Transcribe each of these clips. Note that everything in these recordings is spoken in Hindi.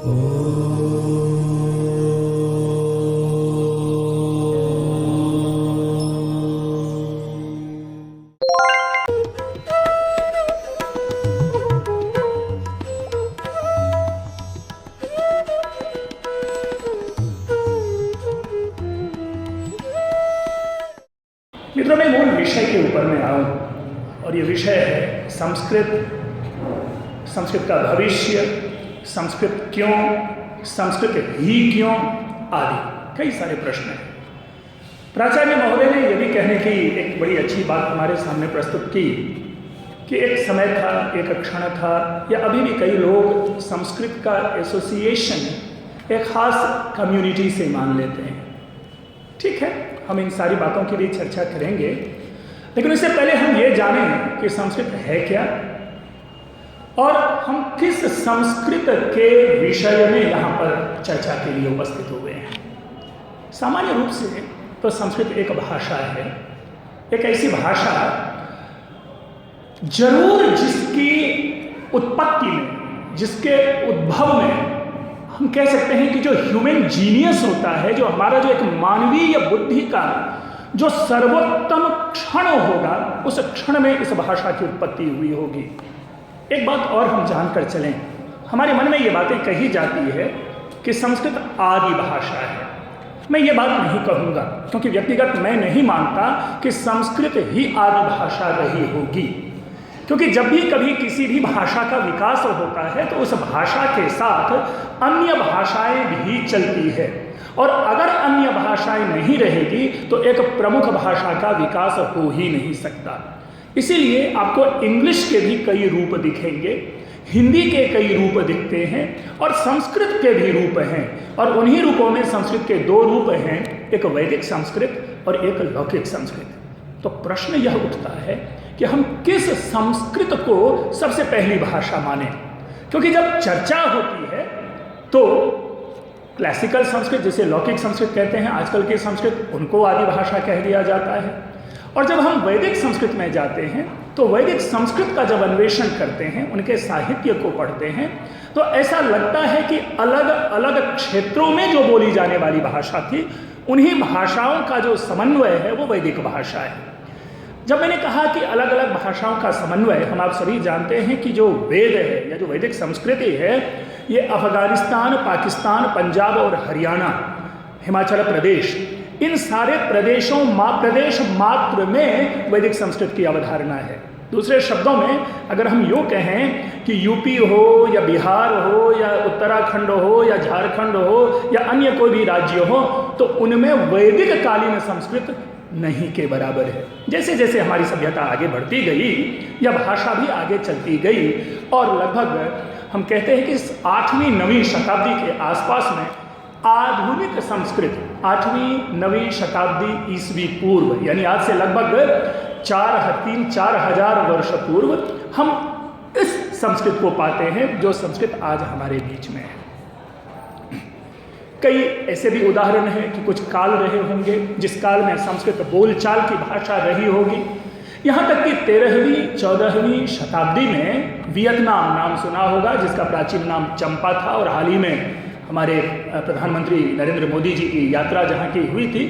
मित्रों, मैं मूल विषय के ऊपर में आऊँ और ये विषय है संस्कृत, संस्कृत का भविष्य, संस्कृत क्यों, संस्कृत ही क्यों आदि कई सारे प्रश्न हैं। प्राचार्य महोदय ने यह भी कहने की एक बड़ी अच्छी बात हमारे सामने प्रस्तुत की कि एक समय था, एक क्षण था, या अभी भी कई लोग संस्कृत का एसोसिएशन एक खास कम्युनिटी से मान लेते हैं। ठीक है, हम इन सारी बातों की भी चर्चा करेंगे, लेकिन उससे पहले हम ये जानें कि संस्कृत है क्या और हम किस संस्कृत के विषय में यहाँ पर चर्चा के लिए उपस्थित हुए हैं। सामान्य रूप से तो संस्कृत एक भाषा है, एक ऐसी भाषा जरूर जिसकी उत्पत्ति में, जिसके उद्भव में हम कह सकते हैं कि जो ह्यूमन जीनियस होता है, जो हमारा जो एक मानवीय बुद्धि का जो सर्वोत्तम क्षण होगा, उस क्षण में इस भाषा की उत्पत्ति हुई होगी। एक बात और हम जानकर चलें, हमारे मन में ये बातें कही जाती है कि संस्कृत आदि भाषा है। मैं ये बात नहीं कहूँगा, क्योंकि व्यक्तिगत मैं नहीं मानता कि संस्कृत ही आदि भाषा रही होगी, क्योंकि जब भी कभी किसी भी भाषा का विकास होता है तो उस भाषा के साथ अन्य भाषाएं भी चलती है, और अगर अन्य भाषाएं नहीं रहेगी तो एक प्रमुख भाषा का विकास हो ही नहीं सकता। इसीलिए आपको इंग्लिश के भी कई रूप दिखेंगे, हिंदी के कई रूप दिखते हैं, और संस्कृत के भी रूप हैं, और उन्हीं रूपों में संस्कृत के दो रूप हैं, एक वैदिक संस्कृत और एक लौकिक संस्कृत। तो प्रश्न यह उठता है कि हम किस संस्कृत को सबसे पहली भाषा माने, क्योंकि जब चर्चा होती है तो क्लासिकल संस्कृत, जिसे लौकिक संस्कृत कहते हैं, आजकल के संस्कृत, उनको आदि भाषा कह दिया जाता है। और जब हम वैदिक संस्कृत में जाते हैं तो वैदिक संस्कृत का जब अन्वेषण करते हैं, उनके साहित्य को पढ़ते हैं, तो ऐसा लगता है कि अलग अलग क्षेत्रों में जो बोली जाने वाली भाषा थी, उन्हीं भाषाओं का जो समन्वय है वो वैदिक भाषा है। जब मैंने कहा कि अलग अलग भाषाओं का समन्वय, हम आप सभी जानते हैं कि जो वेद है या जो वैदिक संस्कृति है, ये अफगानिस्तान, पाकिस्तान, पंजाब और हरियाणा, हिमाचल प्रदेश, इन सारे प्रदेशों प्रदेश मात्र में वैदिक संस्कृत की अवधारणा है। दूसरे शब्दों में अगर हम यूँ कहें कि यूपी हो या बिहार हो या उत्तराखंड हो या झारखंड हो या अन्य कोई भी राज्य हो, तो उनमें वैदिक कालीन संस्कृत नहीं के बराबर है। जैसे जैसे हमारी सभ्यता आगे बढ़ती गई, यह भाषा भी आगे चलती गई, और लगभग हम कहते हैं कि 8वीं 9वीं शताब्दी के आसपास में आधुनिक संस्कृत, 8वीं 9वीं शताब्दी ईस्वी पूर्व, यानी आज से लगभग 3-4 वर्ष पूर्व, हम इस संस्कृत को पाते हैं जो संस्कृत आज हमारे बीच में है। कई ऐसे भी उदाहरण हैं कि कुछ काल रहे होंगे जिस काल में संस्कृत बोलचाल की भाषा रही होगी। यहाँ तक कि 13वीं 14वीं शताब्दी में वियतनाम नाम सुना होगा, जिसका प्राचीन नाम चंपा था, और हाल ही में हमारे प्रधानमंत्री नरेंद्र मोदी जी की यात्रा जहाँ की हुई थी,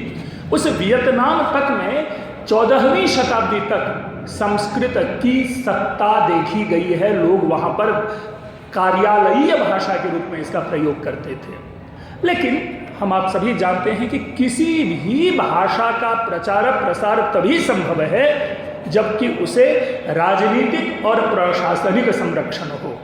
उस वियतनाम तक में 14वीं शताब्दी तक संस्कृत की सत्ता देखी गई है। लोग वहाँ पर कार्यालयीय भाषा के रूप में इसका प्रयोग करते थे। लेकिन हम आप सभी जानते हैं कि किसी भी भाषा का प्रचार प्रसार तभी संभव है जबकि उसे राजनीतिक और प्रशासनिक संरक्षण हो।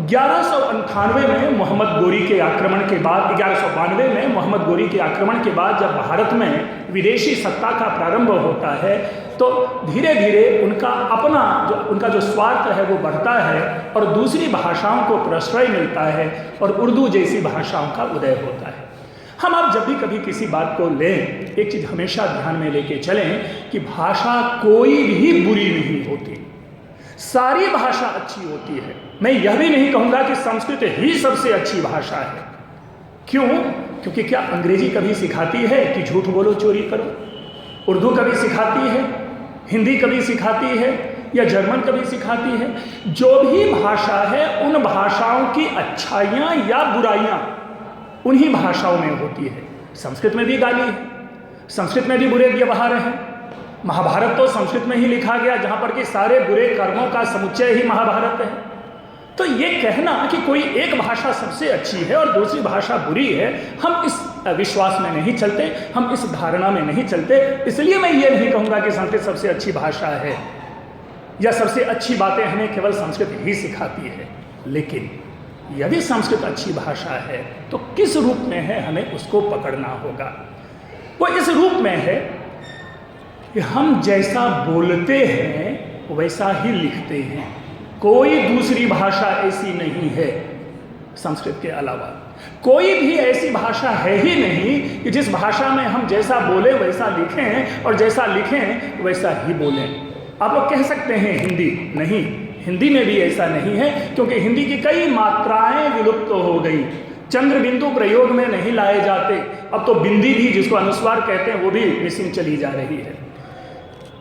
1198 में मोहम्मद गोरी के आक्रमण के बाद, 1192 में मोहम्मद गोरी के आक्रमण के बाद जब भारत में विदेशी सत्ता का प्रारंभ होता है, तो धीरे धीरे उनका जो स्वार्थ है वो बढ़ता है, और दूसरी भाषाओं को प्रश्रय मिलता है, और उर्दू जैसी भाषाओं का उदय होता है। हम आप जब भी कभी किसी बात को लें, एक चीज़ हमेशा ध्यान में लेके चलें कि भाषा कोई भी बुरी नहीं होती, सारी भाषा अच्छी होती है। मैं यह भी नहीं कहूँगा कि संस्कृत ही सबसे अच्छी भाषा है। क्यों? क्योंकि क्या अंग्रेजी कभी सिखाती है कि झूठ बोलो, चोरी करो? उर्दू कभी सिखाती है? हिंदी कभी सिखाती है या जर्मन कभी सिखाती है। जो भी भाषा है उन भाषाओं की अच्छाइयाँ या बुराइयाँ उन्हीं भाषाओं में होती है। संस्कृत में भी गाली है, संस्कृत में भी बुरे व्यवहार हैं। महाभारत तो संस्कृत में ही लिखा गया, जहाँ पर कि सारे बुरे कर्मों का समुच्चय ही महाभारत है। तो ये कहना कि कोई एक भाषा सबसे अच्छी है और दूसरी भाषा बुरी है, हम इस विश्वास में नहीं चलते, हम इस धारणा में नहीं चलते। इसलिए मैं ये नहीं कहूँगा कि संस्कृत सबसे अच्छी भाषा है या सबसे अच्छी बातें हमें केवल संस्कृत ही सिखाती है। लेकिन यदि संस्कृत अच्छी भाषा है तो किस रूप में है, हमें उसको पकड़ना होगा। वो इस रूप में है कि हम जैसा बोलते हैं वैसा ही लिखते हैं। कोई दूसरी भाषा ऐसी नहीं है संस्कृत के अलावा। कोई भी ऐसी भाषा है ही नहीं कि जिस भाषा में हम जैसा बोले वैसा लिखें और जैसा लिखें वैसा ही बोलें। आप लोग कह सकते हैं हिंदी, नहीं, हिंदी में भी ऐसा नहीं है, क्योंकि हिंदी की कई मात्राएं विलुप्त हो गई। चंद्र बिंदु प्रयोग में नहीं लाए जाते, अब तो बिंदी भी, जिसको अनुस्वार कहते हैं, वो भी मिसिंग चली जा रही है।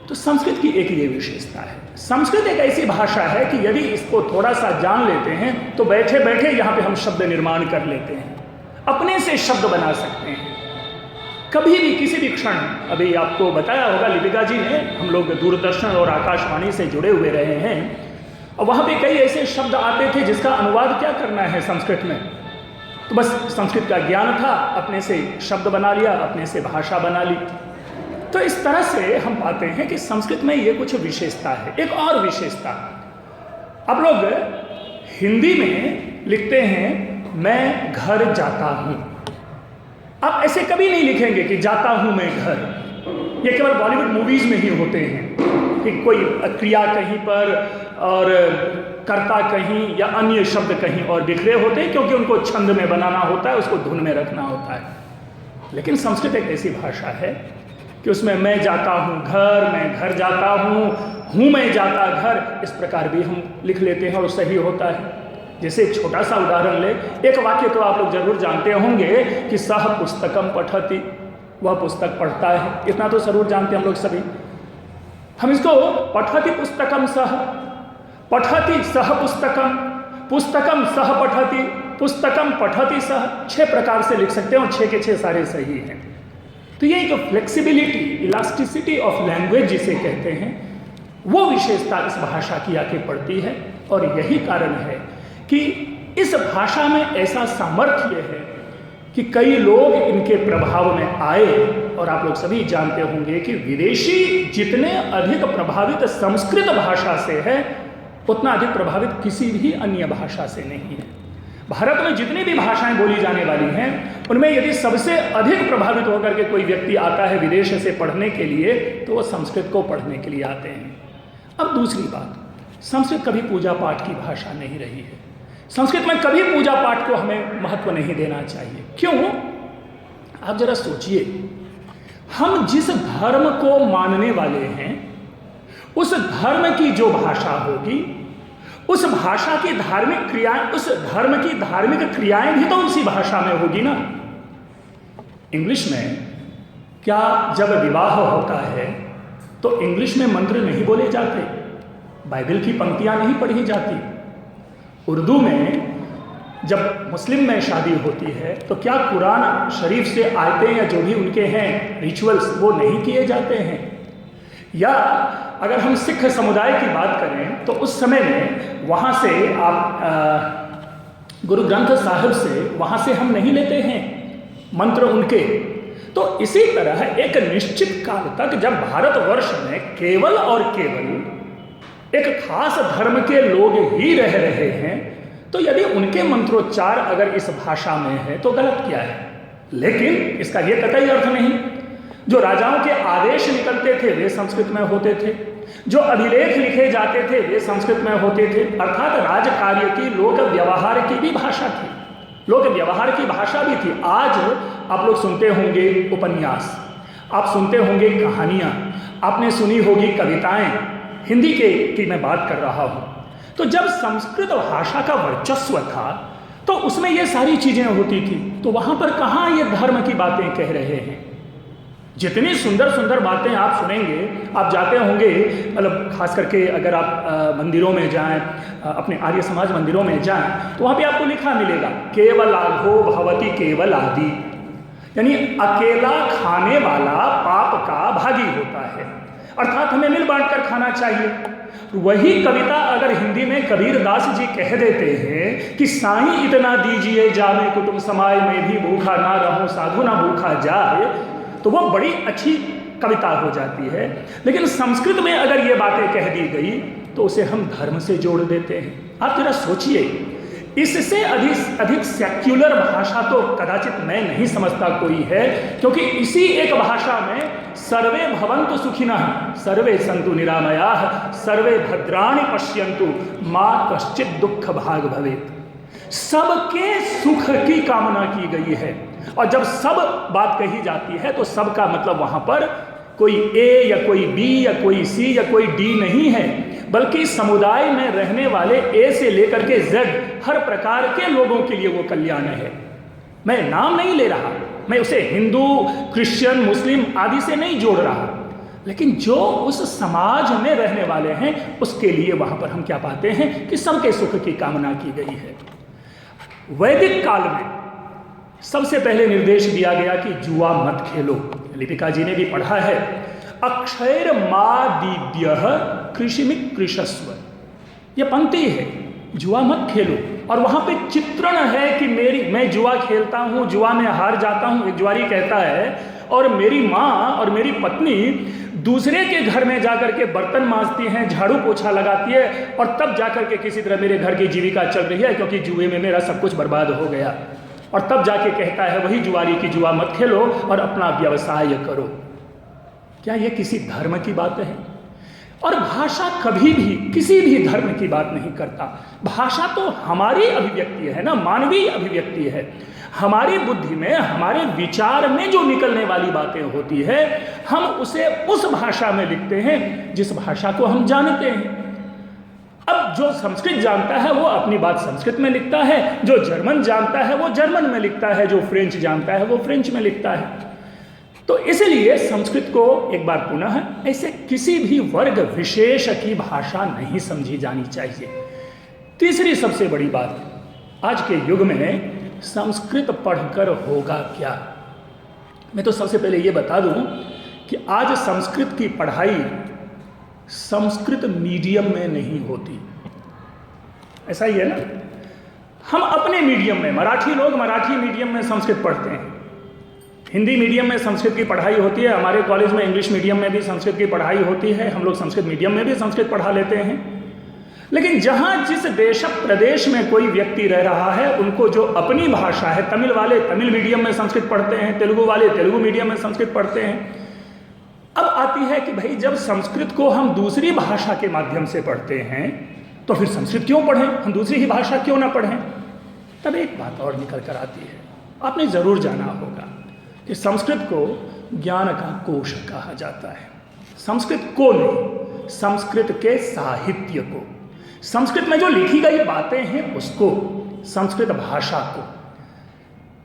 तो संस्कृत की एक ये विशेषता है। संस्कृत एक ऐसी भाषा है कि यदि इसको थोड़ा सा जान लेते हैं तो बैठे बैठे यहाँ पे हम शब्द निर्माण कर लेते हैं, अपने से शब्द बना सकते हैं। कभी भी किसी भी क्षण, अभी आपको बताया होगा लिपिका जी ने, हम लोग दूरदर्शन और आकाशवाणी से जुड़े हुए रहे हैं, और वहाँ पे कई ऐसे शब्द आते थे जिसका अनुवाद क्या करना है संस्कृत में, तो बस संस्कृत का ज्ञान था, अपने से शब्द बना लिया, अपने से भाषा बना ली। तो इस तरह से हम पाते हैं कि संस्कृत में ये कुछ विशेषता है। एक और विशेषता, आप लोग हिंदी में लिखते हैं मैं घर जाता हूँ। आप ऐसे कभी नहीं लिखेंगे कि जाता हूँ मैं घर। ये केवल बॉलीवुड मूवीज में ही होते हैं कि कोई क्रिया कहीं पर और कर्ता कहीं या अन्य शब्द कहीं और बिखरे होते हैं, क्योंकि उनको छंद में बनाना होता है, उसको धुन में रखना होता है। लेकिन संस्कृत एक ऐसी भाषा है कि उसमें मैं जाता हूँ घर, मैं घर जाता हूँ मैं जाता घर, इस प्रकार भी हम लिख लेते हैं और सही होता है। जैसे एक छोटा सा उदाहरण ले, एक वाक्य तो आप लोग जरूर जानते होंगे कि सह पुस्तकम पठति, वह पुस्तक पढ़ता है, इतना तो जरूर जानते हैं हम लोग सभी। हम इसको पठति पुस्तकम सह, पठति सह पुस्तकम, पुस्तकम सह पठति, पुस्तकम पठति सह, 6 प्रकार से लिख सकते हैं और 6 के 6 सारे सही हैं। तो ये जो फ्लेक्सिबिलिटी, इलास्टिसिटी ऑफ लैंग्वेज जिसे कहते हैं, वो विशेषता इस भाषा की आके पड़ती है। और यही कारण है कि इस भाषा में ऐसा सामर्थ्य है कि कई लोग इनके प्रभाव में आए। और आप लोग सभी जानते होंगे कि विदेशी जितने अधिक प्रभावित संस्कृत भाषा से है, उतना अधिक प्रभावित किसी भी अन्य भाषा से नहीं है। भारत में जितनी भी भाषाएं बोली जाने वाली हैं, उनमें यदि सबसे अधिक प्रभावित होकर के कोई व्यक्ति आता है विदेश से पढ़ने के लिए, तो वो संस्कृत को पढ़ने के लिए आते हैं। अब दूसरी बात, संस्कृत कभी पूजा पाठ की भाषा नहीं रही है। संस्कृत में कभी पूजा पाठ को हमें महत्व नहीं देना चाहिए। क्यों? आप जरा सोचिए, हम जिस धर्म को मानने वाले हैं, उस धर्म की जो भाषा होगी, उस भाषा की धार्मिक क्रियाएं, उस धर्म की धार्मिक क्रियाएं भी तो उसी भाषा में होगी ना। इंग्लिश में क्या जब विवाह होता है तो इंग्लिश में मंत्र नहीं बोले जाते, बाइबल की पंक्तियां नहीं पढ़ी जाती। उर्दू में जब मुस्लिम में शादी होती है तो क्या कुरान शरीफ से आयतें या जो भी उनके हैं रिचुअल्स, वो नहीं किए जाते हैं? या अगर हम सिख समुदाय की बात करें तो उस समय में वहाँ से आप गुरु ग्रंथ साहिब से, वहाँ से हम नहीं लेते हैं मंत्र उनके। तो इसी तरह एक निश्चित काल तक जब भारतवर्ष में केवल और केवल एक खास धर्म के लोग ही रह रहे हैं, तो यदि उनके मंत्रोच्चार अगर इस भाषा में है तो गलत क्या है? लेकिन इसका ये कतई अर्थ नहीं, जो राजाओं के आदेश निकलते थे वे संस्कृत में होते थे, जो अभिलेख लिखे जाते थे वे संस्कृत में होते थे। अर्थात राज कार्य की, लोक व्यवहार की भी भाषा थी, लोक व्यवहार की भाषा भी थी। आज आप लोग सुनते होंगे उपन्यास, आप सुनते होंगे कहानियाँ, आपने सुनी होगी कविताएं, हिंदी की मैं बात कर रहा हूँ। तो जब संस्कृत भाषा का वर्चस्व था तो उसमें ये सारी चीज़ें होती थी, तो वहाँ पर कहाँ ये धर्म की बातें कह रहे हैं? जितनी सुंदर सुंदर बातें आप सुनेंगे, आप जाते होंगे, मतलब खास करके अगर आप मंदिरों में जाएं, अपने आर्य समाज मंदिरों में जाएं, तो वहाँ पे आपको लिखा मिलेगा केवलाघो भवति केवल आदि, यानी अकेला खाने वाला पाप का भागी होता है, अर्थात हमें मिल बांट कर खाना चाहिए। वही कविता अगर हिंदी में कबीरदास जी कह देते हैं कि साईं इतना दीजिए जामे कुटुंब समाय में भी भूखा ना रहूं साधु ना भूखा जाए, तो वो बड़ी अच्छी कविता हो जाती है। लेकिन संस्कृत में अगर ये बातें कह दी गई तो उसे हम धर्म से जोड़ देते हैं। आप जरा सोचिए, इससे अधिक सेक्युलर भाषा तो कदाचित मैं नहीं समझता कोई है, क्योंकि इसी एक भाषा में सर्वे भवन्तु सुखिनः सर्वे सन्तु निरामयाः सर्वे भद्राणि पश्यन्तु मा कश्चित् दुःख भाग भवेत्, सबके सुख की कामना की गई है। और जब सब बात कही जाती है तो सब का मतलब वहां पर कोई ए या कोई बी या कोई सी या कोई डी नहीं है, बल्कि समुदाय में रहने वाले ए से लेकर के जेड हर प्रकार के लोगों के लिए वो कल्याण है। मैं नाम नहीं ले रहा, मैं उसे हिंदू, क्रिश्चियन, मुस्लिम आदि से नहीं जोड़ रहा, लेकिन जो उस समाज में रहने वाले हैं उसके लिए वहां पर हम क्या पाते हैं कि सबके सुख की कामना की गई है। वैदिक काल में सबसे पहले निर्देश दिया गया कि जुआ मत खेलो। लिपिका जी ने भी पढ़ा है, अक्षैर मादीद्यः कृषिमिक कृषस्व, यह पंक्ति है, जुआ मत खेलो। और वहां पे चित्रण है कि मैं जुआ खेलता हूं, जुआ में हार जाता हूं। एक जुआरी कहता है, और मेरी माँ और मेरी पत्नी दूसरे के घर में जाकर के बर्तन मांजती हैं, झाड़ू पोछा लगाती है, और तब जाकर के किसी तरह मेरे घर की जीविका चल रही है, क्योंकि जुए में मेरा सब कुछ बर्बाद हो गया। और तब जाके कहता है वही जुआरी कि जुआ मत खेलो और अपना व्यवसाय करो। क्या यह किसी धर्म की बात है? और भाषा कभी भी किसी भी धर्म की बात नहीं करता। भाषा तो हमारी अभिव्यक्ति है ना, मानवीय अभिव्यक्ति है। हमारी बुद्धि में, हमारे विचार में जो निकलने वाली बातें होती है, हम उसे उस भाषा में लिखते हैं जिस भाषा को हम जानते हैं। अब जो संस्कृत जानता है वो अपनी बात संस्कृत में लिखता है, जो जर्मन जानता है वो जर्मन में लिखता है, जो फ्रेंच जानता है वो फ्रेंच में लिखता है। तो इसलिए संस्कृत को एक बार पुनः ऐसे किसी भी वर्ग विशेष की भाषा नहीं समझी जानी चाहिए। तीसरी सबसे बड़ी बात, आज के युग में संस्कृत पढ़कर होगा क्या? मैं तो सबसे पहले ये बता दूं कि आज संस्कृत की पढ़ाई संस्कृत मीडियम में नहीं होती। ऐसा ही है ना, हम अपने मीडियम में, मराठी लोग मराठी मीडियम में संस्कृत पढ़ते हैं, हिंदी मीडियम में संस्कृत की पढ़ाई होती है, हमारे कॉलेज में इंग्लिश मीडियम में भी संस्कृत की पढ़ाई होती है, हम लोग संस्कृत मीडियम में भी संस्कृत पढ़ा लेते हैं। लेकिन जहां जिस देश प्रदेश में कोई व्यक्ति रह रहा है, उनको जो अपनी भाषा है, तमिल वाले तमिल मीडियम में संस्कृत पढ़ते हैं, तेलुगु वाले तेलुगु मीडियम में संस्कृत पढ़ते हैं। अब आती है कि भाई जब संस्कृत को हम दूसरी भाषा के माध्यम से पढ़ते हैं तो फिर संस्कृत क्यों पढ़ें, हम दूसरी ही भाषा क्यों ना पढ़ें? तब एक बात और निकल कर आती है, आपने जरूर जाना होगा कि संस्कृत को ज्ञान का कोश कहा जाता है। संस्कृत को नहीं, संस्कृत के साहित्य को, संस्कृत में जो लिखी गई बातें हैं उसको, संस्कृत भाषा को।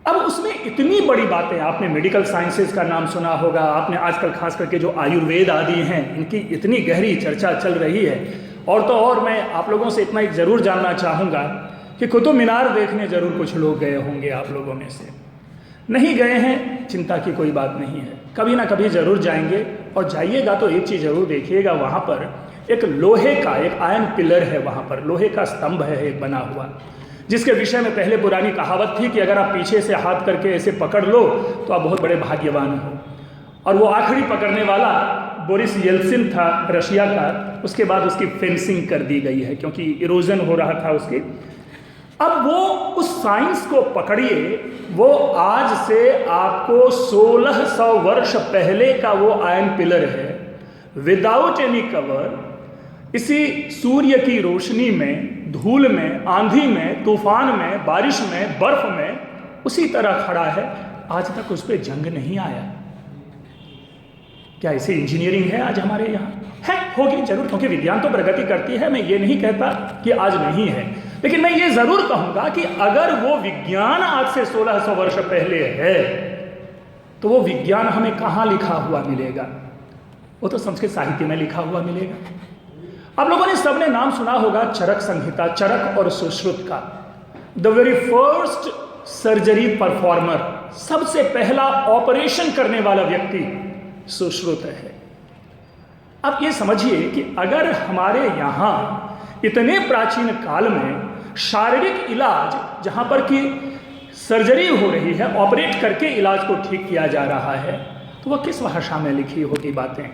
अब उसमें इतनी बड़ी बातें, आपने मेडिकल साइंसेज का नाम सुना होगा, आपने आजकल खास करके जो आयुर्वेद आदि हैं इनकी इतनी गहरी चर्चा चल रही है। और तो और मैं आप लोगों से इतना जरूर जानना चाहूँगा कि कुतुब मीनार देखने जरूर कुछ लोग गए होंगे आप लोगों में से। नहीं गए हैं, चिंता की कोई बात नहीं है, कभी ना कभी जरूर जाएंगे। और जाइएगा तो एक चीज़ जरूर देखिएगा, वहाँ पर एक लोहे का, एक आयरन पिलर है, वहाँ पर लोहे का स्तंभ है एक बना हुआ, जिसके विषय में पहले पुरानी कहावत थी कि अगर आप पीछे से हाथ करके ऐसे पकड़ लो तो आप बहुत बड़े भाग्यवान हो। और वो आखिरी पकड़ने वाला बोरिस येल्सिन था, रशिया का। उसके बाद उसकी फेंसिंग कर दी गई है क्योंकि इरोजन हो रहा था उसकी। अब वो उस साइंस को पकड़िए, वो आज से आपको 1600 वर्ष पहले का वो आयरन पिलर है, विदाउट एनी कवर, इसी सूर्य की रोशनी में, धूल में, आंधी में, तूफान में, बारिश में, बर्फ में उसी तरह खड़ा है। आज तक उस पर जंग नहीं आया। क्या ऐसी इंजीनियरिंग है आज हमारे यहाँ? है, होगी जरूर, क्योंकि विज्ञान तो प्रगति करती है। मैं ये नहीं कहता कि आज नहीं है, लेकिन मैं ये जरूर कहूंगा कि अगर वो विज्ञान आज से 1600 वर्ष पहले है तो वो विज्ञान हमें कहाँ लिखा हुआ मिलेगा? वो तो संस्कृत साहित्य में लिखा हुआ मिलेगा। आप लोगों ने सबने नाम सुना होगा चरक संहिता, चरक और सुश्रुत का। The very first surgery performer, सबसे पहला ऑपरेशन करने वाला व्यक्ति सुश्रुत है। आप ये समझिए कि अगर हमारे यहाँ इतने प्राचीन काल में शारीरिक इलाज, जहाँ पर कि सर्जरी हो रही है, ऑपरेट करके इलाज को ठीक किया जा रहा है, तो वह किस भाषा में लिखी होगी बातें?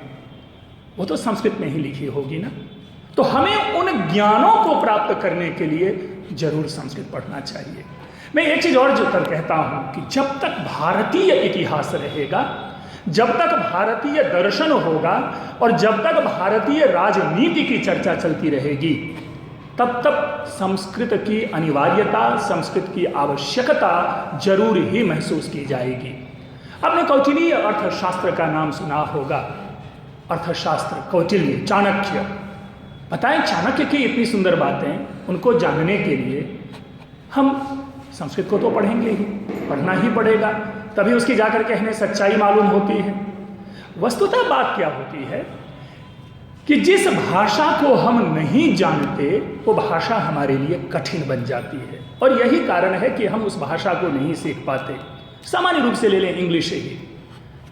वो तो संस्कृत में ही लिखी होगी ना। तो हमें उन ज्ञानों को प्राप्त करने के लिए जरूर संस्कृत पढ़ना चाहिए। मैं एक चीज और जो कर कहता हूं कि जब तक भारतीय इतिहास रहेगा, जब तक भारतीय दर्शन होगा और जब तक भारतीय राजनीति की चर्चा चलती रहेगी, तब तक संस्कृत की अनिवार्यता, संस्कृत की आवश्यकता जरूर ही महसूस की जाएगी। आपने कौटिल्य अर्थशास्त्र का नाम सुना होगा। अर्थशास्त्र, कौटिल्य, चाणक्य। बताएं, चाणक्य की इतनी सुंदर बातें, उनको जानने के लिए हम संस्कृत को तो पढ़ेंगे ही, पढ़ना ही पड़ेगा, तभी उसकी जाकर के हमें सच्चाई मालूम होती है। वस्तुतः बात क्या होती है कि जिस भाषा को हम नहीं जानते वो भाषा हमारे लिए कठिन बन जाती है, और यही कारण है कि हम उस भाषा को नहीं सीख पाते। सामान्य रूप से ले लें इंग्लिश ही,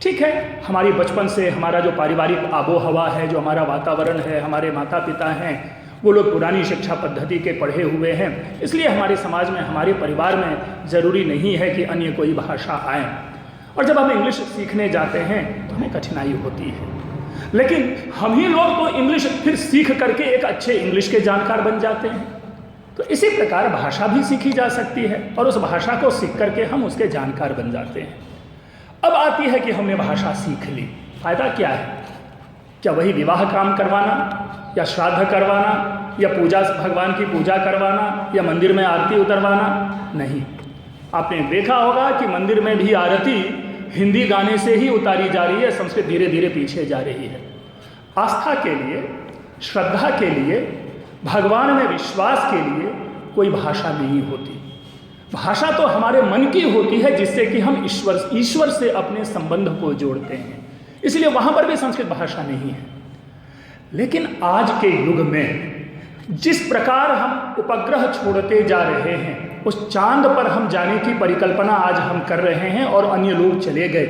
ठीक है, हमारी बचपन से हमारा जो पारिवारिक आबो हवा है, जो हमारा वातावरण है, हमारे माता पिता हैं, वो लोग पुरानी शिक्षा पद्धति के पढ़े हुए हैं, इसलिए हमारे समाज में, हमारे परिवार में ज़रूरी नहीं है कि अन्य कोई भाषा आए। और जब हम इंग्लिश सीखने जाते हैं तो हमें कठिनाई होती है, लेकिन हम ही लोग तो इंग्लिश फिर सीख करके एक अच्छे इंग्लिश के जानकार बन जाते हैं। तो इसी प्रकार भाषा भी सीखी जा सकती है और उस भाषा को सीख करके हम उसके जानकार बन जाते हैं। अब आती है कि हमने भाषा सीख ली, फायदा क्या है? क्या वही विवाह काम करवाना, या श्राद्ध करवाना, या पूजा, भगवान की पूजा करवाना, या मंदिर में आरती उतरवाना? नहीं। आपने देखा होगा कि मंदिर में भी आरती हिंदी गाने से ही उतारी जा रही है, संस्कृत धीरे धीरे पीछे जा रही है। आस्था के लिए, श्रद्धा के लिए, भगवान में विश्वास के लिए कोई भाषा नहीं होती। भाषा तो हमारे मन की होती है, जिससे कि हम ईश्वर से अपने संबंध को जोड़ते हैं, इसलिए वहां पर भी संस्कृत भाषा नहीं है। लेकिन आज के युग में जिस प्रकार हम उपग्रह छोड़ते जा रहे हैं, उस चांद पर हम जाने की परिकल्पना आज हम कर रहे हैं और अन्य लोग चले गए,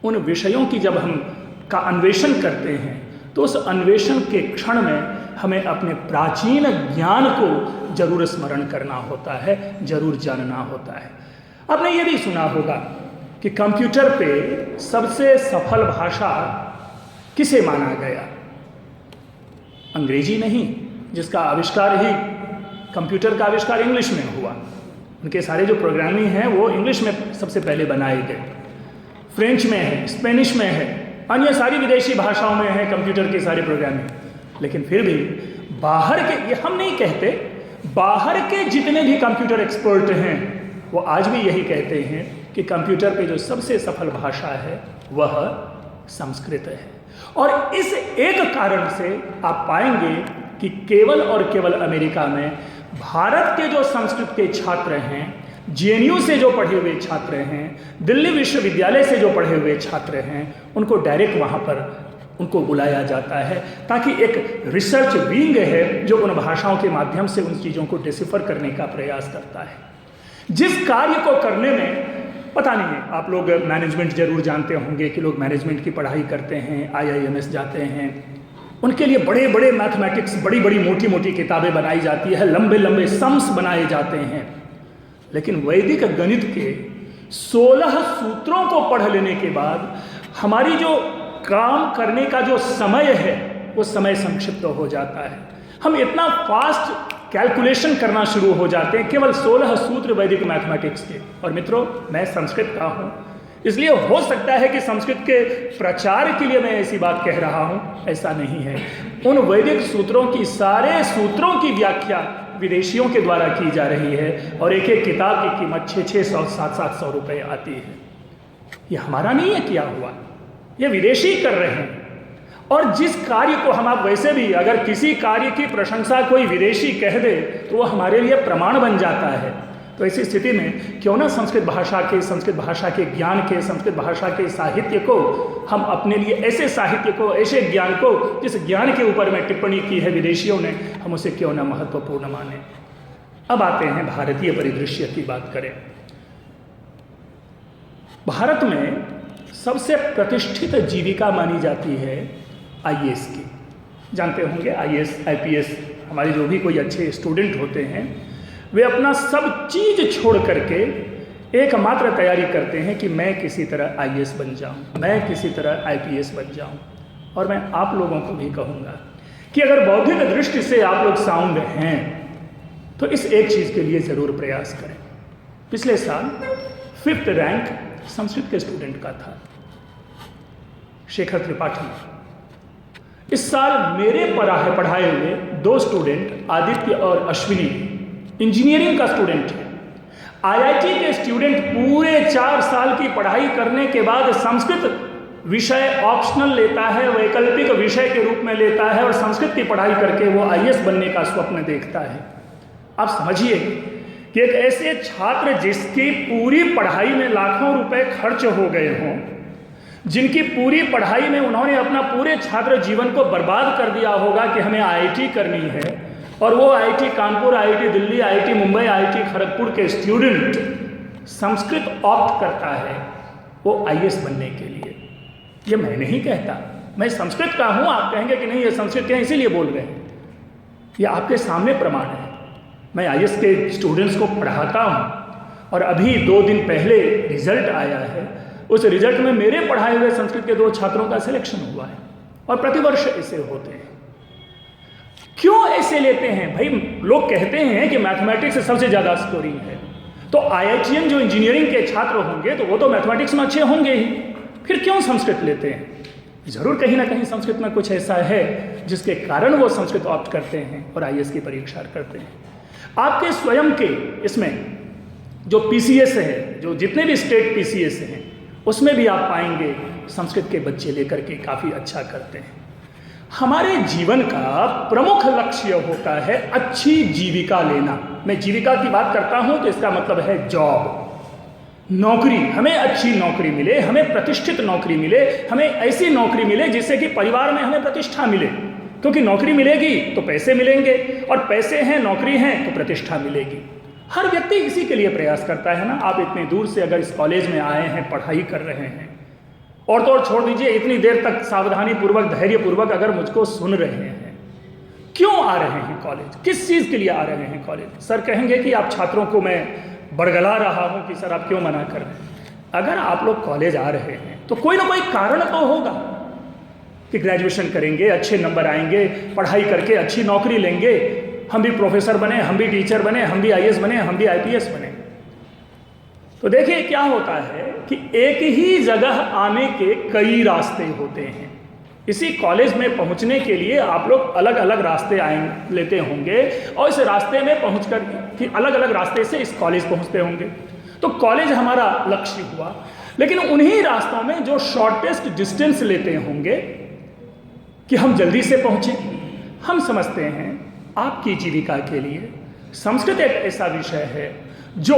उन विषयों की जब हम का अन्वेषण करते हैं तो उस अन्वेषण के क्षण में हमें अपने प्राचीन ज्ञान को जरूर स्मरण करना होता है, जरूर जानना होता है। आपने ये भी सुना होगा कि कंप्यूटर पे सबसे सफल भाषा किसे माना गया? अंग्रेजी नहीं, जिसका आविष्कार ही, कंप्यूटर का आविष्कार इंग्लिश में हुआ। उनके सारे जो प्रोग्रामिंग हैं वो इंग्लिश में सबसे पहले बनाए गए। फ्रेंच में है, स्पेनिश में है, अन्य सारी विदेशी भाषाओं में है कंप्यूटर के सारे प्रोग्रामिंग। लेकिन फिर भी बाहर के, ये हम नहीं कहते, बाहर के जितने भी कंप्यूटर एक्सपर्ट हैं वो आज भी यही कहते हैं कि कंप्यूटर पे जो सबसे सफल भाषा है वह संस्कृत है। और इस एक कारण से आप पाएंगे कि केवल और केवल अमेरिका में भारत के जो संस्कृत के छात्र हैं, जेएनयू से जो पढ़े हुए छात्र हैं, दिल्ली विश्वविद्यालय से जो पढ़े हुए छात्र हैं, उनको डायरेक्ट वहाँ पर उनको बुलाया जाता है, ताकि एक रिसर्च विंग है जो उन भाषाओं के माध्यम से उन चीज़ों को डिसिफर करने का प्रयास करता है। जिस कार्य को करने में, पता नहीं है, आप लोग मैनेजमेंट जरूर जानते होंगे कि लोग मैनेजमेंट की पढ़ाई करते हैं, IIMS जाते हैं, उनके लिए बड़े बड़े मैथमेटिक्स, बड़ी बड़ी मोटी मोटी किताबें बनाई जाती है, लंबे लंबे सम्स बनाए जाते हैं। लेकिन वैदिक गणित के 16 सूत्रों को पढ़ लेने के बाद हमारी जो काम करने का जो समय है वो समय संक्षिप्त हो जाता है। हम इतना फास्ट कैलकुलेशन करना शुरू हो जाते हैं केवल 16 सूत्र वैदिक मैथमेटिक्स के। और मित्रों, मैं संस्कृत का हूँ, इसलिए हो सकता है कि संस्कृत के प्रचार के लिए मैं ऐसी बात कह रहा हूँ, ऐसा नहीं है। उन वैदिक सूत्रों की, सारे सूत्रों की व्याख्या विदेशियों के द्वारा की जा रही है और एक एक किताब की कीमत 600, 700 रुपये आती है। ये हमारा नहीं है किया हुआ, ये विदेशी कर रहे हैं। और जिस कार्य को हम, आप वैसे भी अगर किसी कार्य की प्रशंसा कोई विदेशी कह दे तो वो हमारे लिए प्रमाण बन जाता है। तो ऐसी स्थिति में क्यों ना संस्कृत भाषा के ज्ञान के, संस्कृत भाषा के साहित्य को हम अपने लिए, ऐसे साहित्य को, ऐसे ज्ञान को जिस ज्ञान के ऊपर में टिप्पणी की है विदेशियों ने, हम उसे क्यों ना महत्वपूर्ण माने। अब आते हैं भारतीय परिदृश्य की बात करें। भारत में सबसे प्रतिष्ठित जीविका मानी जाती है आईएएस की। जानते होंगे आईएएस, आईपीएस, हमारे जो भी कोई अच्छे स्टूडेंट होते हैं वे अपना सब चीज़ छोड़ करके एकमात्र तैयारी करते हैं कि मैं किसी तरह आईएएस बन जाऊं, मैं किसी तरह आईपीएस बन जाऊं। और मैं आप लोगों को भी कहूँगा कि अगर बौद्धिक दृष्टि से आप लोग साउंड हैं तो इस एक चीज़ के लिए ज़रूर प्रयास करें। पिछले साल 5th रैंक संस्कृत के स्टूडेंट का था, शेखर त्रिपाठी। इस साल मेरे पढ़ाए हुए 2 स्टूडेंट, आदित्य और अश्विनी, इंजीनियरिंग का स्टूडेंट है। आईआईटी के स्टूडेंट पूरे 4 साल की पढ़ाई करने के बाद संस्कृत विषय ऑप्शनल लेता है, वैकल्पिक विषय के रूप में लेता है और संस्कृत की पढ़ाई करके वो आईएएस बनने का स्वप्न देखता है। आप समझिए कि एक ऐसे छात्र जिसकी पूरी पढ़ाई में लाखों रुपए खर्च हो गए हों, जिनकी पूरी पढ़ाई में उन्होंने अपना पूरे छात्र जीवन को बर्बाद कर दिया होगा कि हमें आईआईटी करनी है, और वो IIT Kanpur, IIT Delhi, IIT Mumbai, IIT Kharagpur के स्टूडेंट संस्कृत ऑप्ट करता है वो आईएएस बनने के लिए। ये मैं नहीं कहता, मैं संस्कृत का हूँ। आप कहेंगे कि नहीं ये संस्कृत के हैं इसीलिए बोल रहे हैं, ये आपके सामने प्रमाण है। मैं आईएएस के स्टूडेंट्स को पढ़ाता हूँ और अभी 2 दिन पहले रिजल्ट आया है। उस रिजल्ट में मेरे पढ़ाए हुए संस्कृत के 2 छात्रों का सिलेक्शन हुआ है और प्रतिवर्ष ऐसे होते हैं। क्यों ऐसे लेते हैं भाई? लोग कहते हैं कि मैथमेटिक्स से सबसे ज़्यादा स्कोरिंग है, तो आईआईटीएन जो इंजीनियरिंग के छात्र होंगे तो वो तो मैथमेटिक्स में अच्छे होंगे ही, फिर क्यों संस्कृत लेते हैं? जरूर कहीं ना कहीं संस्कृत में कुछ ऐसा है जिसके कारण वो संस्कृत ऑप्ट करते हैं और आईएएस की परीक्षा करते हैं। आपके स्वयं के इसमें जो पीसीएस है, जो जितने भी स्टेट पीसीएस हैं, उसमें भी आप पाएंगे संस्कृत के बच्चे लेकर के काफ़ी अच्छा करते हैं। हमारे जीवन का प्रमुख लक्ष्य होता है अच्छी जीविका लेना। मैं जीविका की बात करता हूं तो इसका मतलब है जॉब, नौकरी। हमें अच्छी नौकरी मिले, हमें प्रतिष्ठित नौकरी मिले, हमें ऐसी नौकरी मिले जिससे कि परिवार में हमें प्रतिष्ठा मिले, क्योंकि नौकरी मिलेगी तो पैसे मिलेंगे, और पैसे हैं, नौकरी है तो प्रतिष्ठा मिलेगी। हर व्यक्ति इसी के लिए प्रयास करता है ना। आप इतने दूर से अगर इस कॉलेज में आए हैं, पढ़ाई कर रहे हैं, और तो और छोड़ दीजिए, इतनी देर तक सावधानी पूर्वक, धैर्य पूर्वक अगर मुझको सुन रहे हैं, क्यों आ रहे हैं कॉलेज? किस चीज़ के लिए आ रहे हैं कॉलेज? सर कहेंगे कि आप छात्रों को मैं बड़गला रहा हूं कि सर आप क्यों मना कर रहे हैं। अगर आप लोग कॉलेज आ रहे हैं तो कोई ना कोई कारण तो होगा कि ग्रेजुएशन करेंगे, अच्छे नंबर आएंगे, पढ़ाई करके अच्छी नौकरी लेंगे, हम भी प्रोफेसर बने, हम भी टीचर बने, हम भी आईएएस बने, हम भी आईपीएस बने। तो देखिए क्या होता है कि एक ही जगह आने के कई रास्ते होते हैं। इसी कॉलेज में पहुंचने के लिए आप लोग अलग अलग रास्ते लेते होंगे, और इस रास्ते में पहुंचकर फिर अलग अलग रास्ते से इस कॉलेज पहुंचते होंगे। तो कॉलेज हमारा लक्ष्य हुआ, लेकिन उन्हीं रास्तों में जो शॉर्टेस्ट डिस्टेंस लेते होंगे कि हम जल्दी से पहुंचे। हम समझते हैं आपकी जीविका के लिए संस्कृत एक ऐसा विषय है जो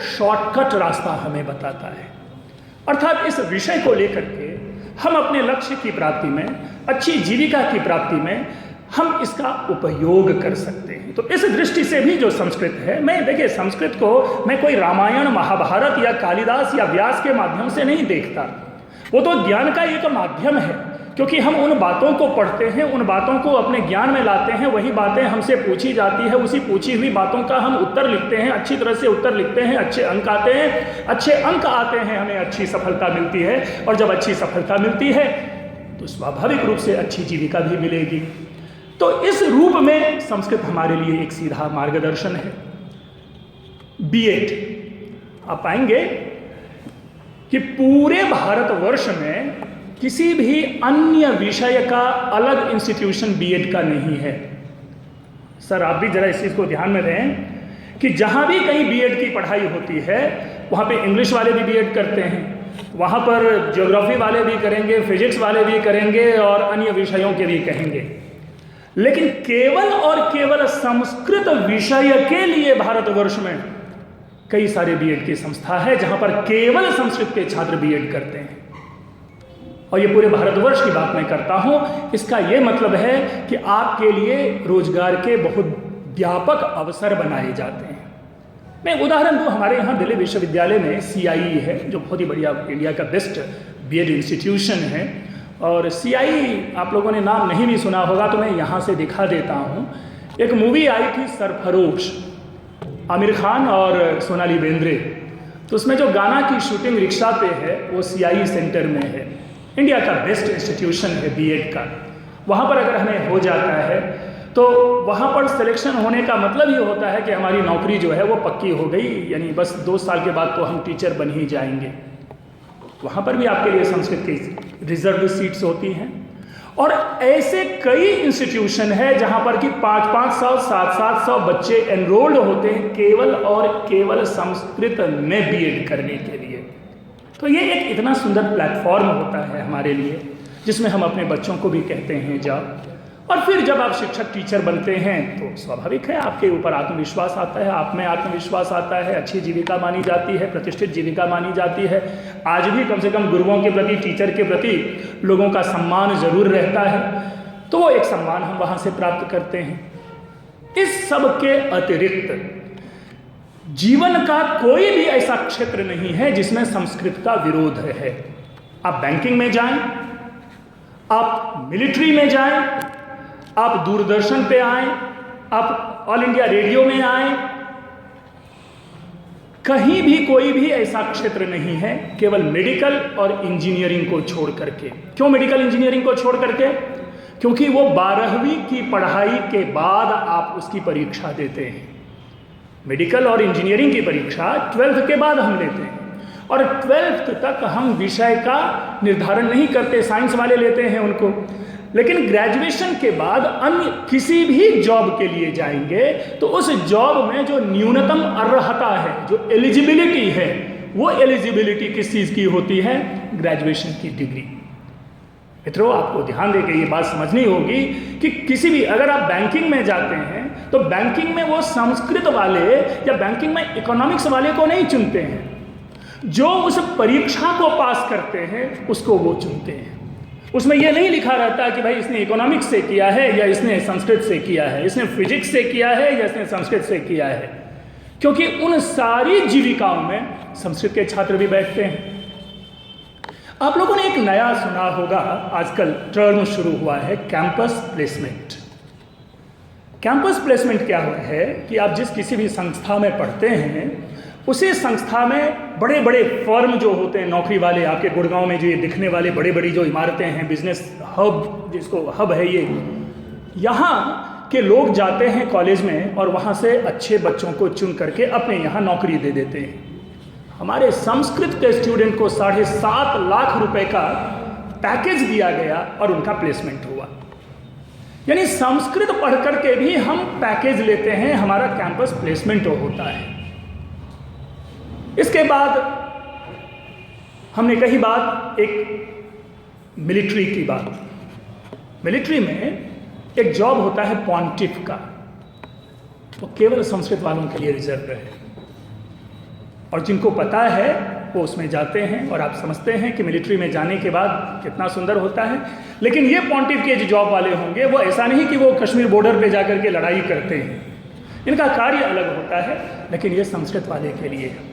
शॉर्टकट रास्ता हमें बताता है, अर्थात इस विषय को लेकर के हम अपने लक्ष्य की प्राप्ति में, अच्छी जीविका की प्राप्ति में हम इसका उपयोग कर सकते हैं। तो इस दृष्टि से भी जो संस्कृत है, मैं देखिए संस्कृत को मैं कोई रामायण, महाभारत या कालिदास या व्यास के माध्यम से नहीं देखता। वो तो ज्ञान का एक माध्यम है, क्योंकि हम उन बातों को पढ़ते हैं, उन बातों को अपने ज्ञान में लाते हैं, वही बातें हमसे पूछी जाती है, उसी पूछी हुई बातों का हम उत्तर लिखते हैं, अच्छी तरह से उत्तर लिखते हैं, अच्छे अंक आते हैं, अच्छे अंक आते हैं, हमें अच्छी सफलता मिलती है, और जब अच्छी सफलता मिलती है तो स्वाभाविक रूप से अच्छी जीविका भी मिलेगी। तो इस रूप में संस्कृत हमारे लिए एक सीधा मार्गदर्शन है। बीएड आप पाएंगे कि पूरे भारतवर्ष में किसी भी अन्य विषय का अलग इंस्टीट्यूशन बीएड का नहीं है। सर आप भी जरा इस चीज़ को ध्यान में दें कि जहाँ भी कहीं बीएड की पढ़ाई होती है वहाँ पे इंग्लिश वाले भी बीएड करते हैं, वहाँ पर ज्योग्राफी वाले भी करेंगे, फिजिक्स वाले भी करेंगे और अन्य विषयों के भी कहेंगे, लेकिन केवल और केवल संस्कृत विषय के लिए भारतवर्ष में कई सारे बीएड की संस्था है जहां पर केवल संस्कृत के छात्र बीएड करते हैं, और ये पूरे भारतवर्ष की बात मैं करता हूं। इसका ये मतलब है कि आपके लिए रोजगार के बहुत व्यापक अवसर बनाए जाते हैं। मैं उदाहरण दूं, हमारे यहाँ दिल्ली विश्वविद्यालय में CIE है, जो बहुत ही बढ़िया इंडिया का बेस्ट बीएड इंस्टीट्यूशन है। और CIE आप लोगों ने नाम नहीं भी सुना होगा तो मैं यहाँ से दिखा देता हूँ। एक मूवी आई थी सरफरोश, आमिर खान और सोनाली बेंद्रे, तो उसमें जो गाना की शूटिंग रिक्शा पे है वो CIE सेंटर में है। इंडिया का बेस्ट इंस्टीट्यूशन है बीएड का। वहाँ पर अगर हमें हो जाता है तो वहाँ पर सिलेक्शन होने का मतलब ये होता है कि हमारी नौकरी जो है वो पक्की हो गई, यानी बस 2 साल के बाद तो हम टीचर बन ही जाएंगे। वहाँ पर भी आपके लिए संस्कृत की रिजर्व सीट्स होती हैं। और ऐसे कई इंस्टीट्यूशन है जहाँ पर कि 500-500 700 बच्चे एनरोल्ड होते हैं केवल और केवल संस्कृत में बीएड करने के लिए। तो ये एक इतना सुंदर प्लेटफॉर्म होता है हमारे लिए, जिसमें हम अपने बच्चों को भी कहते हैं जाओ। और फिर जब आप शिक्षक टीचर बनते हैं तो स्वाभाविक है आपके ऊपर आत्मविश्वास आता है, आप में आत्मविश्वास आता है, अच्छी जीविका मानी जाती है, प्रतिष्ठित जीविका मानी जाती है। आज भी कम से कम गुरुओं के प्रति, टीचर के प्रति लोगों का सम्मान जरूर रहता है, तो वो एक सम्मान हम वहाँ से प्राप्त करते हैं। इस सब के अतिरिक्त जीवन का कोई भी ऐसा क्षेत्र नहीं है जिसमें संस्कृत का विरोध है। आप बैंकिंग में जाएं, आप मिलिट्री में जाएं, आप दूरदर्शन पे आए, आप ऑल इंडिया रेडियो में आए, कहीं भी कोई भी ऐसा क्षेत्र नहीं है केवल मेडिकल और इंजीनियरिंग को छोड़ करके। क्यों मेडिकल इंजीनियरिंग को छोड़ करके? क्योंकि वो 12वीं की पढ़ाई के बाद आप उसकी परीक्षा देते हैं। मेडिकल और इंजीनियरिंग की परीक्षा 12th के बाद हम लेते हैं, और 12th तक हम विषय का निर्धारण नहीं करते, साइंस वाले लेते हैं उनको। लेकिन ग्रेजुएशन के बाद अन्य किसी भी जॉब के लिए जाएंगे तो उस जॉब में जो न्यूनतम अर्हता है, जो एलिजिबिलिटी है, वो एलिजिबिलिटी किस चीज़ की होती है? ग्रेजुएशन की डिग्री। मित्रों, आपको ध्यान देकर ये बात समझनी होगी कि किसी भी, अगर आप बैंकिंग में जाते हैं तो बैंकिंग में वो संस्कृत वाले या बैंकिंग में इकोनॉमिक्स वाले को नहीं चुनते हैं, जो उस परीक्षा को पास करते हैं उसको वो चुनते हैं। उसमें यह नहीं लिखा रहता कि भाई इसने इकोनॉमिक्स से किया है या इसने संस्कृत से किया है, इसने फिजिक्स से किया है या इसने संस्कृत से किया है, क्योंकि उन सारी जीविकाओं में संस्कृत के छात्र भी बैठते हैं। आप लोगों ने एक नया सुना होगा, आजकल टर्म शुरू हुआ है, कैंपस प्लेसमेंट। कैंपस प्लेसमेंट क्या है कि आप जिस किसी भी संस्था में पढ़ते हैं, उसी संस्था में बड़े बड़े फर्म जो होते हैं नौकरी वाले, आपके गुड़गांव में जो ये दिखने वाले बड़ी बड़ी जो इमारतें हैं, बिजनेस हब, जिसको हब है ये, यहाँ के लोग जाते हैं कॉलेज में और वहाँ से अच्छे बच्चों को चुन करके अपने यहाँ नौकरी दे देते हैं। हमारे संस्कृत के स्टूडेंट को 7.5 लाख रुपए का पैकेज दिया गया और उनका प्लेसमेंट हुआ। यानी संस्कृत पढ़ करके भी हम पैकेज लेते हैं, हमारा कैंपस प्लेसमेंट होता है। इसके बाद हमने कही बात एक मिलिट्री की बात। मिलिट्री में एक जॉब होता है पॉन्टिफ का, वो केवल संस्कृत वालों के लिए रिजर्व है, और जिनको पता है वो उसमें जाते हैं। और आप समझते हैं कि मिलिट्री में जाने के बाद कितना सुंदर होता है। लेकिन ये पॉन्टिफ के जो जॉब वाले होंगे वो ऐसा नहीं कि वो कश्मीर बॉर्डर पे जाकर के लड़ाई करते हैं, इनका कार्य अलग होता है, लेकिन ये संस्कृत वाले के लिए है।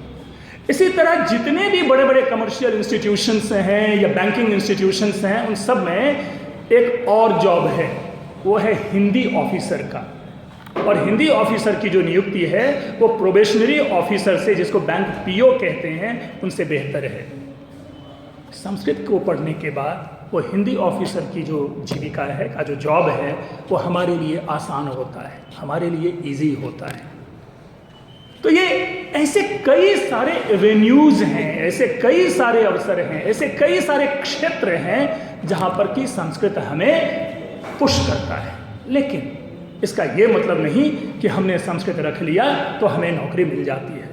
इसी तरह जितने भी बड़े बड़े कमर्शियल इंस्टीट्यूशंस हैं या बैंकिंग इंस्टीट्यूशंस हैं, उन सब में एक और जॉब है, वो है हिंदी ऑफिसर का। और हिंदी ऑफिसर की जो नियुक्ति है वो प्रोबेशनरी ऑफिसर से, जिसको बैंक पीओ कहते हैं, उनसे बेहतर है। संस्कृत को पढ़ने के बाद वो हिंदी ऑफिसर की जो जीविका है, का जो जॉब है, वो हमारे लिए आसान होता है, हमारे लिए इजी होता है। तो ये ऐसे कई सारे एवेन्यूज हैं, ऐसे कई सारे अवसर हैं, ऐसे कई सारे क्षेत्र हैं जहाँ पर कि संस्कृत हमें पुश करता है। लेकिन इसका ये मतलब नहीं कि हमने संस्कृत रख लिया तो हमें नौकरी मिल जाती है।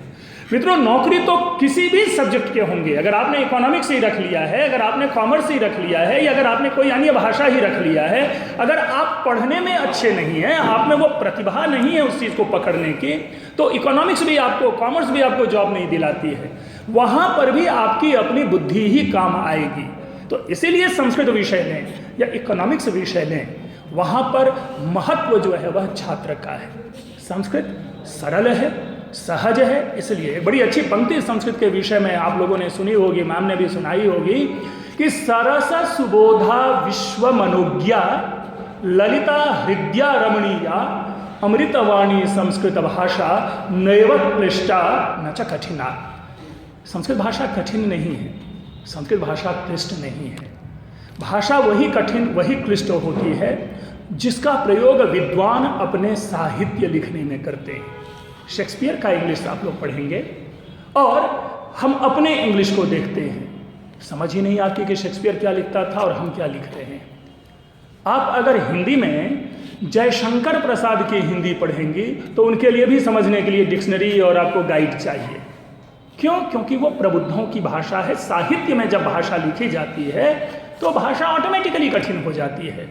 मित्रों, नौकरी तो किसी भी सब्जेक्ट के होंगे। अगर आपने इकोनॉमिक्स ही रख लिया है, अगर आपने कॉमर्स ही रख लिया है, या अगर आपने कोई अन्य भाषा ही रख लिया है, अगर आप पढ़ने में अच्छे नहीं हैं, आप में वो प्रतिभा नहीं है उस चीज़ को पकड़ने की, तो इकोनॉमिक्स भी आपको, कॉमर्स भी आपको जॉब नहीं दिलाती है। वहाँ पर भी आपकी अपनी बुद्धि ही काम आएगी। तो इसीलिए संस्कृत विषय लें या इकोनॉमिक्स विषय लें, वहाँ पर महत्व जो है वह छात्र का है। संस्कृत सरल है, सहज है। इसलिए बड़ी अच्छी पंक्ति संस्कृत के विषय में आप लोगों ने सुनी होगी, मैम ने भी सुनाई होगी कि सरस सुबोधा विश्व मनोज्ञा ललिता हृदया रमणीया अमृतवाणी संस्कृत भाषा नैव क्लिष्टा न च कठिना। संस्कृत भाषा कठिन नहीं है, संस्कृत भाषा क्लिष्ट नहीं है। भाषा वही कठिन, वही क्लिष्ट होती है जिसका प्रयोग विद्वान अपने साहित्य लिखने में करते हैं। शेक्सपियर का इंग्लिश आप लोग पढ़ेंगे और हम अपने इंग्लिश को देखते हैं, समझ ही नहीं आती कि शेक्सपियर क्या लिखता था और हम क्या लिख रहे हैं। आप अगर हिंदी में जयशंकर प्रसाद की हिंदी पढ़ेंगी तो उनके लिए भी समझने के लिए डिक्शनरी और आपको गाइड चाहिए। क्यों? क्योंकि वो प्रबुद्धों की भाषा है। साहित्य में जब भाषा लिखी जाती है तो भाषा ऑटोमेटिकली कठिन हो जाती है।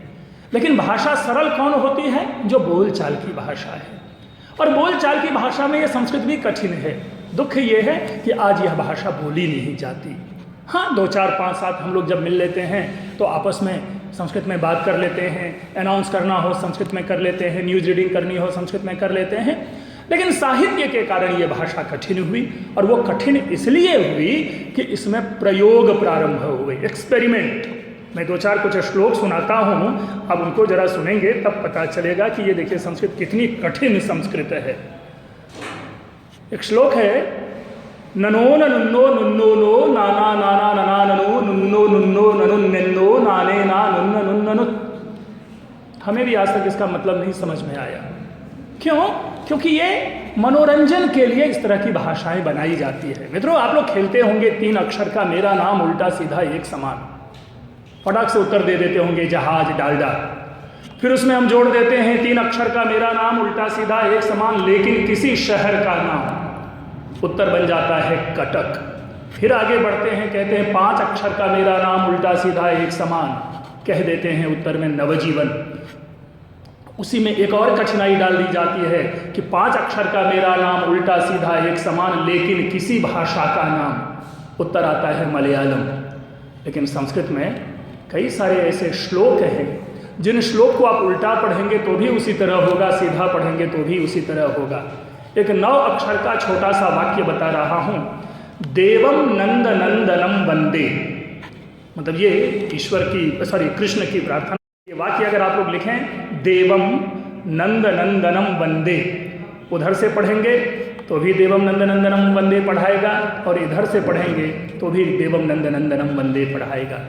लेकिन भाषा सरल कौन होती है? जो बोलचाल की भाषा है। और बोलचाल की भाषा में यह संस्कृत भी कठिन है। दुख ये है कि आज यह भाषा बोली नहीं जाती। हाँ, 2 4 5 7 हम लोग जब मिल लेते हैं तो आपस में संस्कृत में बात कर लेते हैं, अनाउंस करना हो संस्कृत में कर लेते हैं, न्यूज़ रीडिंग करनी हो संस्कृत में कर लेते हैं। लेकिन साहित्य के कारण ये भाषा कठिन हुई, और वो कठिन इसलिए हुई कि इसमें प्रयोग प्रारंभ हुए, एक्सपेरिमेंट। मैं 2 4 कुछ श्लोक सुनाता हूँ, अब उनको जरा सुनेंगे तब पता चलेगा कि ये देखिए संस्कृत कितनी कठिन संस्कृत है। एक श्लोक है, ननो नन्नो नुन्नो नो नाना नाना नना ननो नुन्नो नुन्नो ननुन्नो नाने ना नुन्न नुन्नु। हमें भी आज तक इसका मतलब नहीं समझ में आया। क्यों? क्योंकि ये मनोरंजन के लिए इस तरह की भाषाएं बनाई जाती है। मित्रों, आप लोग खेलते होंगे 3 अक्षर का मेरा नाम उल्टा सीधा एक समान, फटाक से उत्तर दे देते होंगे जहाज डालडा। फिर उसमें हम जोड़ देते हैं 3 अक्षर का मेरा नाम उल्टा सीधा एक समान लेकिन किसी शहर का नाम, उत्तर बन जाता है कटक। फिर आगे बढ़ते हैं, कहते हैं 5 अक्षर का मेरा नाम उल्टा सीधा एक समान, कह देते हैं उत्तर में नवजीवन। उसी में एक और कठिनाई डाल दी जाती है कि 5 अक्षर का मेरा नाम उल्टा सीधा एक समान लेकिन किसी भाषा का नाम, उत्तर आता है मलयालम। लेकिन संस्कृत में कई सारे ऐसे श्लोक हैं जिन श्लोक को आप उल्टा पढ़ेंगे तो भी उसी तरह होगा, सीधा पढ़ेंगे तो भी उसी तरह होगा। एक 9 अक्षर का छोटा सा वाक्य बता रहा हूं, देवम नंद नंदनम वंदे, मतलब ये ईश्वर की, कृष्ण की प्रार्थना। ये वाक्य अगर आप लोग लिखें, देवम नंद नंदनम वंदे, उधर से पढ़ेंगे तो भी देवम नंद नंदनम वंदे पढ़ाएगा, और इधर से पढ़ेंगे तो भी देवम नंद नंदनम वंदे पढ़ाएगा।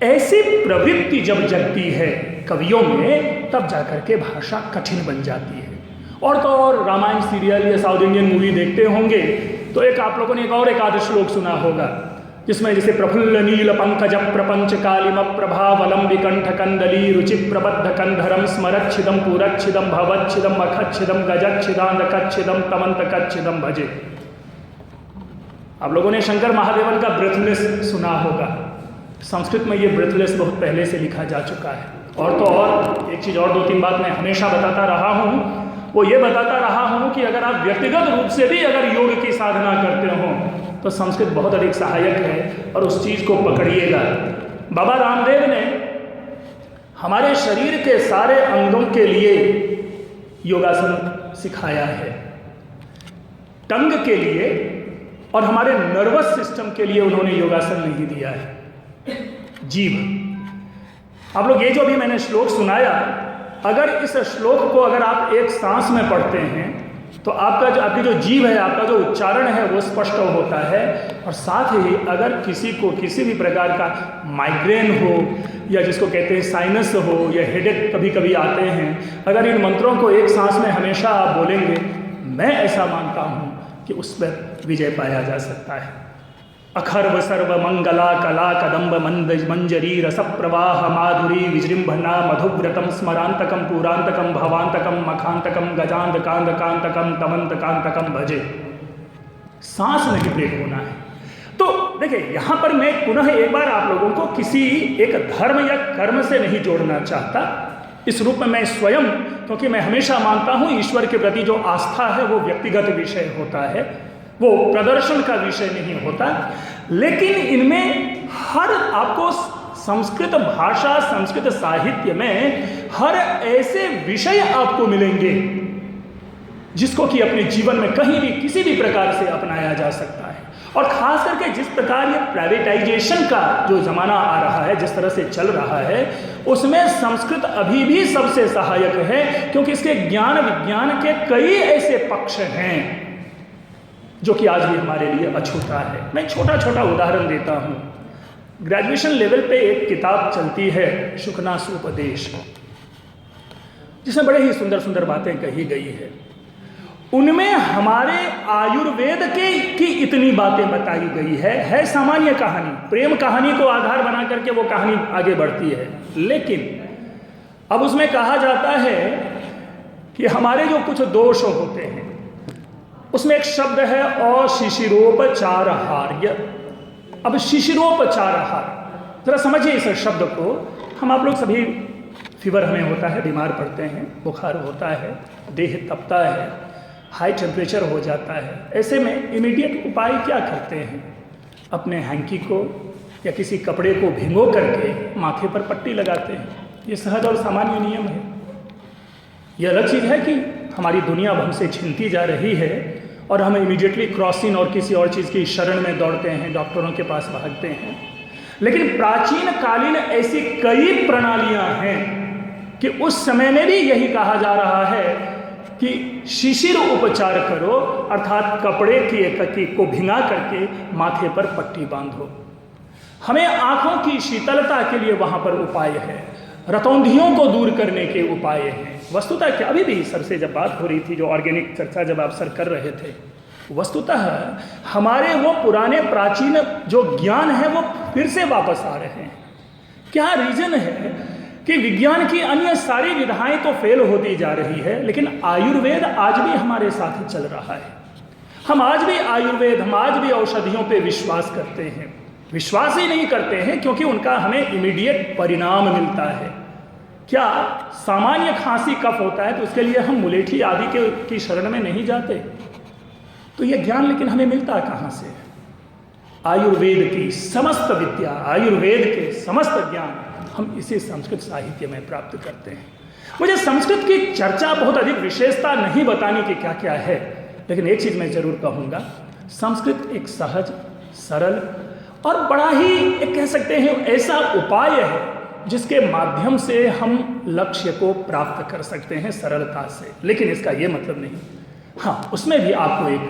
ऐसी प्रवृत्ति जब जगती है कवियों में, तब जाकर के भाषा कठिन बन जाती है। और तो और रामायण सीरियल या साउथ इंडियन मूवी देखते होंगे तो एक आप लोगों ने एक आध श्लोक सुना होगा जिसमें जैसे प्रफुल्ल नील पंकज प्रपंच कालिम प्रभावलम विकंठ कंदली रुचि प्रबद्ध कंधरम स्मरच्छिदम पूरच्छिदम भवच्छिदम मखच्छिदम गजच्छिदांधकच्छिदम तमंतकच्छिदम भजे। आप लोगों ने शंकर महादेवन का ब्रेथलेस सुना होगा। संस्कृत में ये ब्रेथलेस बहुत पहले से लिखा जा चुका है। और तो और एक चीज़ और 2-3 बात मैं हमेशा बताता रहा हूँ, वो ये बताता रहा हूँ कि अगर आप व्यक्तिगत रूप से भी अगर योग की साधना करते हो तो संस्कृत बहुत अधिक सहायक है, और उस चीज़ को पकड़िएगा। बाबा रामदेव ने हमारे शरीर के सारे अंगों के लिए योगासन सिखाया है। टंग के लिए और हमारे नर्वस सिस्टम के लिए उन्होंने योगासन नहीं दिया है। जीभ, आप लोग ये जो भी मैंने श्लोक सुनाया, अगर इस श्लोक को अगर आप एक सांस में पढ़ते हैं तो आपकी जो जीभ है, आपका जो उच्चारण है वो स्पष्ट होता है। और साथ ही अगर किसी को किसी भी प्रकार का माइग्रेन हो या जिसको कहते हैं साइनस हो या हेडेक कभी कभी आते हैं, अगर इन मंत्रों को एक सांस में हमेशा आप बोलेंगे, मैं ऐसा मानता हूँ कि उस पर विजय पाया जा सकता है। अखर्व सर्व मंगला कला कदम्ब मंद मंजरी रस प्रवाह माधुरी विजृंभना मधुव्रतम स्मरांतकम पुरांतकम भवांतकम मखांतकम गजांधकांधकांतकम तमंतकांतकम भजे। सांस नहीं ब्रेक होना है। तो देखिए, यहाँ पर मैं पुनः एक बार आप लोगों को किसी एक धर्म या कर्म से नहीं जोड़ना चाहता। इस रूप में मैं स्वयं, क्योंकि मैं हमेशा मानता हूँ ईश्वर के प्रति जो आस्था है वो व्यक्तिगत विषय होता है, वो प्रदर्शन का विषय नहीं होता। लेकिन इनमें हर आपको संस्कृत भाषा, संस्कृत साहित्य में हर ऐसे विषय आपको मिलेंगे जिसको कि अपने जीवन में कहीं भी किसी भी प्रकार से अपनाया जा सकता है। और खास करके जिस प्रकार ये प्राइवेटाइजेशन का जो ज़माना आ रहा है, जिस तरह से चल रहा है, उसमें संस्कृत अभी भी सबसे सहायक है, क्योंकि इसके ज्ञान विज्ञान के कई ऐसे पक्ष हैं जो कि आज भी हमारे लिए अछूता है। मैं छोटा छोटा उदाहरण देता हूँ। ग्रेजुएशन लेवल पे एक किताब चलती है शुकनासोपदेश, जिसमें बड़े ही सुंदर सुंदर बातें कही गई है। उनमें हमारे आयुर्वेद की इतनी बातें बताई गई है सामान्य कहानी, प्रेम कहानी को आधार बना करके वो कहानी आगे बढ़ती है। लेकिन अब उसमें कहा जाता है कि हमारे जो कुछ दोष होते हैं, उसमें एक शब्द है अशिशिरोपचारहार्य। अब शिशिरोपचारहार, जरा समझिए इस शब्द को। हम आप लोग सभी, फीवर हमें होता है, बीमार पड़ते हैं, बुखार होता है, देह तपता है, हाई टेम्परेचर हो जाता है। ऐसे में इमीडिएट उपाय क्या करते हैं? अपने हैंकी को या किसी कपड़े को भिगो करके माथे पर पट्टी लगाते हैं। ये सहज और सामान्य नियम है। ये अलग चीज़ है कि हमारी दुनिया अब हमसे छीनती जा रही है और हम इमीडिएटली क्रॉसिन और किसी और चीज़ की शरण में दौड़ते हैं, डॉक्टरों के पास भागते हैं। लेकिन प्राचीन कालीन ऐसी कई प्रणालियाँ हैं कि उस समय में भी यही कहा जा रहा है कि शिशिर उपचार करो, अर्थात कपड़े को भिंगा करके माथे पर पट्टी बांधो। हमें आंखों की शीतलता के लिए वहाँ पर उपाय है, रतौंधियों को दूर करने के उपाय हैं। वस्तुतः क्या, अभी भी सर से जब बात हो रही थी, जो ऑर्गेनिक चर्चा जब आप सर कर रहे थे, वस्तुतः हमारे वो पुराने प्राचीन जो ज्ञान है वो फिर से वापस आ रहे हैं। क्या रीजन है कि विज्ञान की अन्य सारी विधाएं तो फेल होती जा रही है, लेकिन आयुर्वेद आज भी हमारे साथ चल रहा है। हम आज भी आयुर्वेद, हम आज भी औषधियों पे विश्वास करते हैं। विश्वास ही नहीं करते हैं क्योंकि उनका हमें इमीडिएट परिणाम मिलता है। क्या सामान्य खांसी कफ होता है तो उसके लिए हम मुलेठी आदि की शरण में नहीं जाते? तो ये ज्ञान लेकिन हमें मिलता कहाँ से? आयुर्वेद की समस्त विद्या, आयुर्वेद के समस्त ज्ञान हम इसी संस्कृत साहित्य में प्राप्त करते हैं। मुझे संस्कृत की चर्चा बहुत अधिक विशेषता नहीं बताने की क्या क्या है, लेकिन एक चीज़ मैं जरूर कहूँगा, संस्कृत एक सहज, सरल और बड़ा ही एक कह सकते हैं ऐसा उपाय है जिसके माध्यम से हम लक्ष्य को प्राप्त कर सकते हैं सरलता से। लेकिन इसका ये मतलब नहीं, हाँ, उसमें भी आपको एक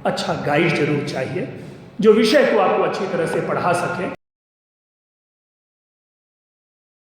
अच्छा गाइड जरूर चाहिए जो विषय को आपको अच्छी तरह से पढ़ा सके